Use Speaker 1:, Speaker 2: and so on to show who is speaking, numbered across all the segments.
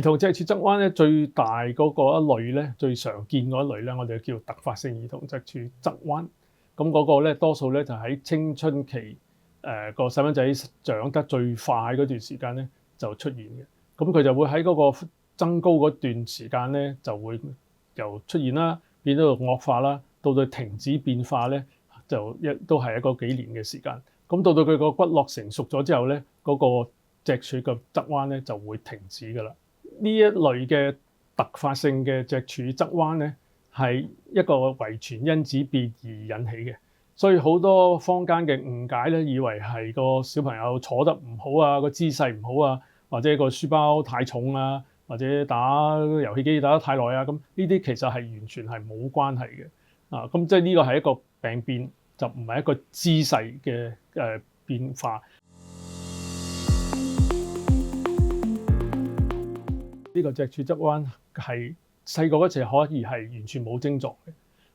Speaker 1: 兒童脊柱側彎咧，最大嗰個一類咧，最常見嗰一類咧，我哋叫突發性兒童脊柱側彎。咁嗰個咧，多數咧就喺青春期個細蚊仔長得最快嗰段時間咧就出現嘅。咁佢就會喺嗰個增高嗰段時間咧，就會由出現啦，變到惡化啦，到停止變化咧，就都係一個幾年嘅時間。咁到佢個骨骼成熟咗之後咧，嗰個脊柱嘅側彎咧就會停止㗎啦。呢一類嘅突發性嘅脊柱側彎咧，係一個遺傳因子變而引起嘅，所以好多坊間嘅誤解咧，以為係個小朋友坐得唔好啊，個姿勢唔好啊，或者個書包太重啊，或者打遊戲機打得太耐啊，咁呢啲其實係完全係冇關係嘅。咁即係呢個係一個病變，就唔係一個姿勢嘅變化。呢個脊柱側彎係細個嗰時可以係完全冇症狀嘅，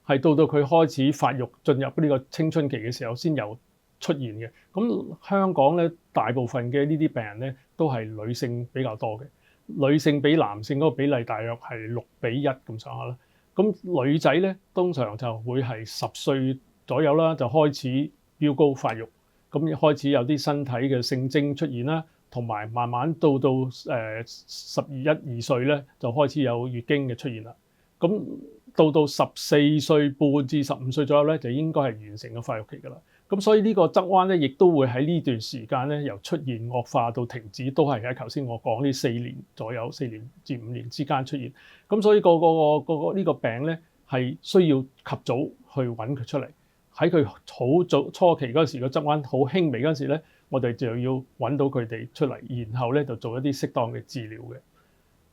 Speaker 1: 係到佢開始發育進入呢個青春期嘅時候先有出現嘅。咁香港咧，大部分嘅呢啲病人咧都係女性比較多嘅，女性比男性嗰個比例大約係6:1咁上下啦。咁女仔咧通常就會係10歲左右啦，就開始飆高發育，咁開始有啲身體嘅性徵出現啦。同埋慢慢到11、12歲咧，就開始有月經嘅出現啦。咁到14歲半至15歲左右咧，就應該係完成個發育期㗎啦。咁所以呢個側彎咧，亦都會喺呢段時間咧，由出現惡化到停止，都係喺頭先我講呢4年左右，4年至5年之間出現。咁所以個呢個病咧，係需要及早去揾佢出嚟。喺佢好早初期嗰時，個側彎好輕微嗰時咧，我哋就要揾到佢哋出嚟，然後咧就做一啲適當嘅治療嘅。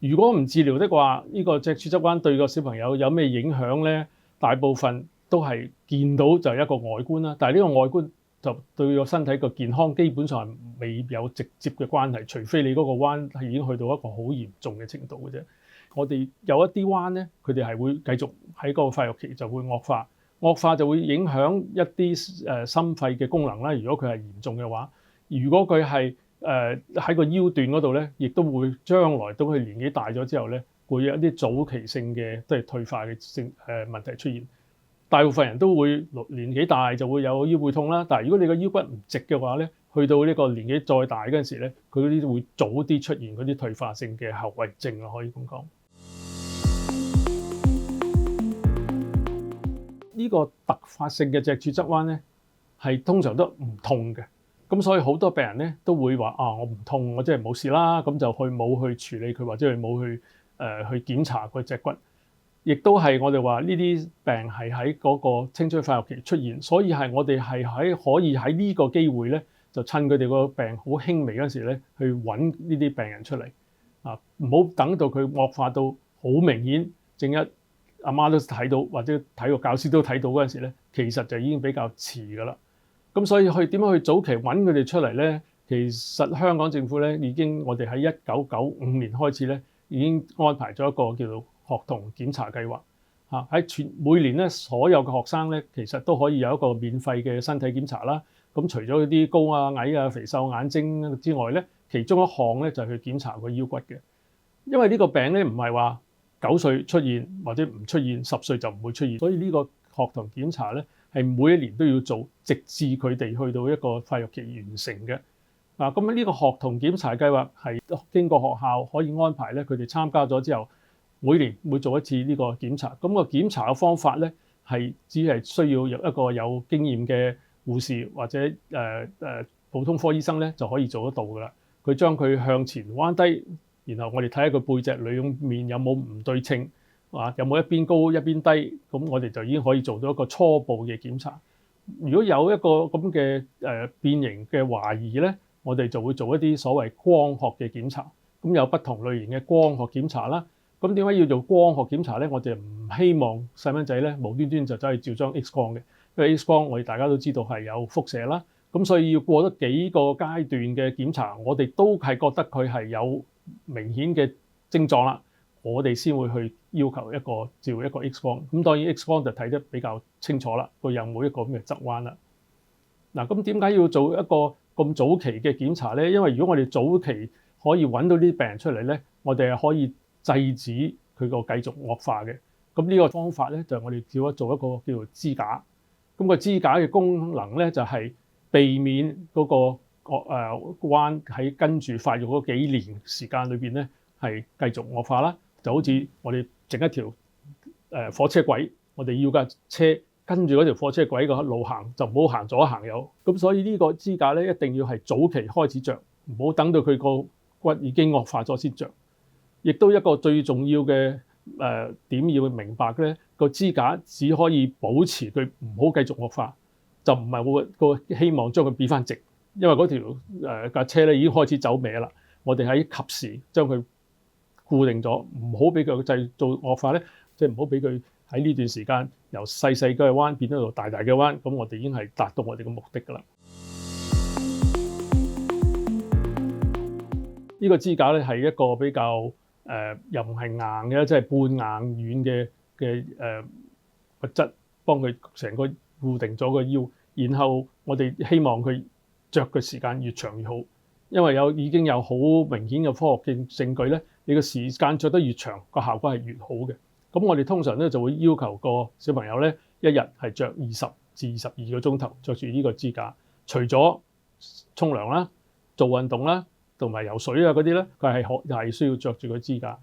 Speaker 1: 如果唔治療的話，呢個脊柱側彎對個小朋友有咩影響咧？大部分都係見到就係一個外觀啦，但係呢個外觀就對個身體個健康基本上未有直接嘅關係，除非你嗰個彎係已經去到一個好嚴重嘅程度嘅啫。我哋有一啲彎咧，佢哋係會繼續喺個發育期就會惡化。惡化就會影響一啲心肺嘅功能啦。如果佢係嚴重嘅話，如果佢係喺個腰段嗰度咧，亦都會將來到佢年紀大咗之後咧，會有一啲早期性嘅即係退化嘅問題出現。大部分人都會年紀大就會有腰背痛啦。但係如果你個腰骨唔直嘅話咧，去到呢個年紀再大嗰陣時咧，佢嗰啲會早啲出現嗰啲退化性嘅後遺症咯，可以咁講。呢個突發性嘅脊柱側彎咧，係通常都唔痛嘅，咁所以好多病人咧都會話我唔痛，我即係冇事啦，咁就冇去處理佢，或者係冇去檢查個脊骨，亦都係我哋話呢啲病係喺嗰個青春發育期出現，所以係我哋係可以喺呢個機會咧，就趁佢哋個病好輕微嗰時咧，去揾呢啲病人出嚟唔好等到佢惡化到好明顯，正一阿媽都睇到，或者體育教師都睇到嗰陣時咧，其實就已經比較遲㗎啦。咁所以點樣去早期揾佢哋出嚟咧？其實香港政府咧已經，我哋喺1995年開始咧，已經安排咗一個叫做學童檢查計劃喺每年咧，所有嘅學生咧，其實都可以有一個免費嘅身體檢查啦。咁除咗啲高啊、矮啊、肥瘦、眼睛之外咧，其中一項咧就係去檢查個腰骨嘅，因為呢個病咧唔係話9歲出現或者唔出現，10歲就唔會出現，所以呢個學童檢查咧係每一年都要做，直至佢哋去到一個發育期完成嘅。咁呢個學童檢查計劃係經過學校可以安排咧，佢哋參加咗之後，每年會做一次呢個檢查。咁個檢查嘅方法咧係只係需要有一個有經驗嘅護士或者普通科醫生咧就可以做得到㗎啦。佢將佢向前彎低。然後我哋睇下佢背脊兩面有冇唔對稱，有冇一邊高一邊低，咁我哋就已經可以做到一個初步嘅檢查。如果有一個咁嘅變形嘅懷疑咧，我哋就會做一啲所謂光學嘅檢查。咁有不同類型嘅光學檢查啦。咁點解要做光學檢查咧？我哋唔希望細蚊仔咧無端端就走去照張 X 光嘅，因為 X 光我哋大家都知道係有輻射啦。咁所以要過得幾個階段嘅檢查，我哋都係覺得佢係有明顯嘅症狀啦，我哋先會去要求照一個 X 光。咁當然 X 光就睇得比較清楚啦，佢有冇一個咁嘅側彎啦。咁點解要做一個咁早期嘅檢查咧？因為如果我哋早期可以揾到呢啲病人出嚟咧，我哋係可以制止佢個繼續惡化嘅。咁呢個方法咧就係我哋叫做一個叫做支架。咁個支架嘅功能咧就係避免嗰個彎喺跟住發育嗰幾年時間裏邊咧係繼續惡化啦。就好似我哋整一條火車軌，我哋要架車跟住嗰條火車軌個路行，就唔好行左行右。咁所以呢個支架咧一定要係早期開始着，唔好等到佢個骨已經惡化咗先着。亦都一個最重要嘅點要明白咧，個支架只可以保持佢唔好繼續惡化，就唔係個希望將佢變翻直，因為嗰條架車咧已經開始走歪啦。我哋喺及時將佢固定咗，唔好俾佢製造惡化咧，即係唔好俾佢喺呢段時間由細細嘅彎變到大大嘅彎，咁我哋已經係達到我哋嘅目的㗎啦。呢個支架咧係一個比較又唔係硬嘅，即係半硬軟嘅物質，幫佢成個固定咗個腰。然後我哋希望佢着嘅時間越長越好，因為已經有好明顯嘅科學嘅證據咧，你個時間着得越長，個效果係越好嘅。咁我哋通常咧就會要求個小朋友咧一日係着20至22個鐘頭，着住呢個支架。除咗沖涼啦、做運動啦，同埋游水啊嗰啲咧，佢係需要着住個支架。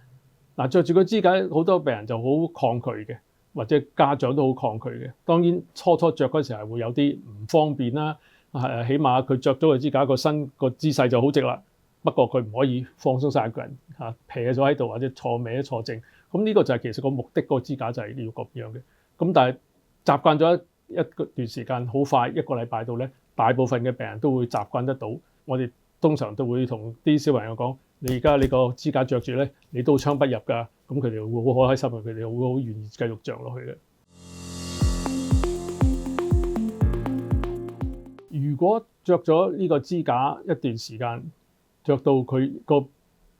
Speaker 1: 嗱，着住個支架，好多病人就好抗拒嘅，或者家長都好抗拒嘅。當然初着嗰時係會有啲唔方便啦，起碼佢着咗個支架，個身個姿勢就好直啦。不過佢唔可以放鬆晒個人嚇，撇咗喺度或者坐歪坐正。咁呢個就係其實個目的，個支架就係要咁樣嘅。咁但係習慣咗一段時間，好快一個禮拜度咧，大部分嘅病人都會習慣得到。我哋通常都會同啲小朋友講：你而家你個支架着住咧，你刀槍不入㗎。咁佢哋會好開心嘅，佢哋會好願意繼續着落去嘅。如果着咗呢個支架一段時間，着到佢個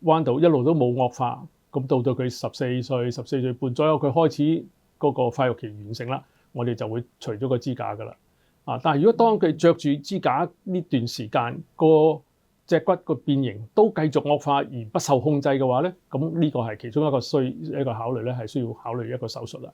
Speaker 1: 彎度一路都冇惡化，咁到佢14歲半左右，佢開始嗰個發育期完成啦，我哋就會除咗個支架㗎啦。但係如果當佢着住支架呢段時間，個脊骨個變形都繼續惡化而不受控制嘅話咧，咁呢個係其中一個考慮咧，係需要考慮一個手術啦。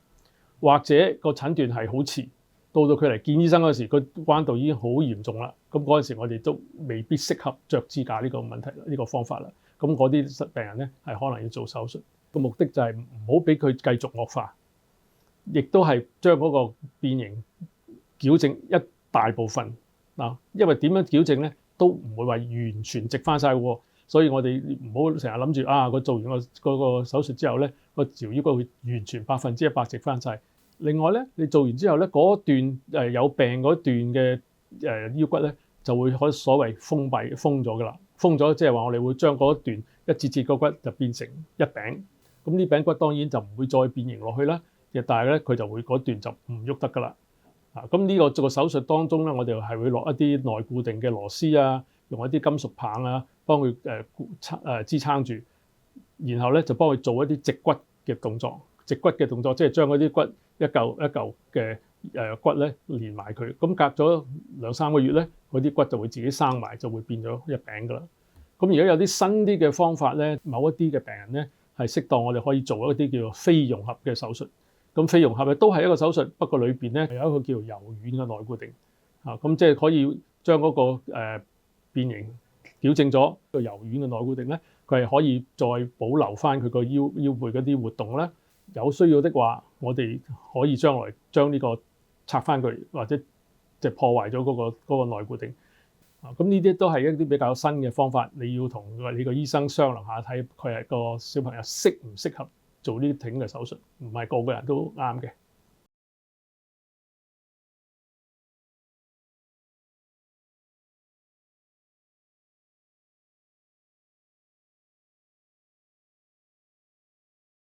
Speaker 1: 或者個診斷係好遲，到佢嚟見醫生嗰時，個彎度已經好嚴重啦。咁嗰陣時我哋都未必適合着支架呢個問題呢個方法啦。咁嗰啲病人咧係可能要做手術，個目的就係唔好俾佢繼續惡化，亦都係將嗰個變形矯正一大部分嗱。因為點樣矯正咧，都唔會話完全直翻晒喎。所以我哋唔好成日諗住佢做完嗰個手術之後咧，個條腰骨會完全100%直翻晒。另外咧，你做完之後咧，嗰段有病嗰段嘅腰骨咧，就會可所謂封咗㗎啦。封咗即係話我哋會將嗰段一節節個骨就變成一餅。咁呢餅骨當然就唔會再變形落去啦。但係咧佢就會嗰段就唔喐得㗎啦。咁呢個做個手術當中咧，我哋係會落一啲內固定嘅螺絲啊，用一啲金屬棒啊，幫佢支撐住，然後咧就幫佢做一啲植骨嘅動作。植骨嘅動作即係將嗰啲骨一嚿一嚿嘅骨咧連埋佢。咁隔咗2-3個月咧，嗰啲骨就會自己生埋，就會變咗一餅㗎啦。咁而家有啲新啲嘅方法咧，某一啲嘅病人咧係適當我哋可以做一啲叫做非融合嘅手術。咁非融合嘅都係一個手術，不過裏邊咧有一個叫做柔軟嘅內固定。咁即係可以將嗰個變形矯正咗個柔軟嘅內固定咧，佢係可以再保留翻佢個腰背嗰啲活動咧。有需要的話，我哋可以將來將呢個拆翻佢，或者即係破壞咗嗰個內固定。咁呢啲都係一啲比較新嘅方法，你要同你個醫生商量下，睇佢係個小朋友適唔適合做呢啲嘅手術，唔係個個人都啱嘅。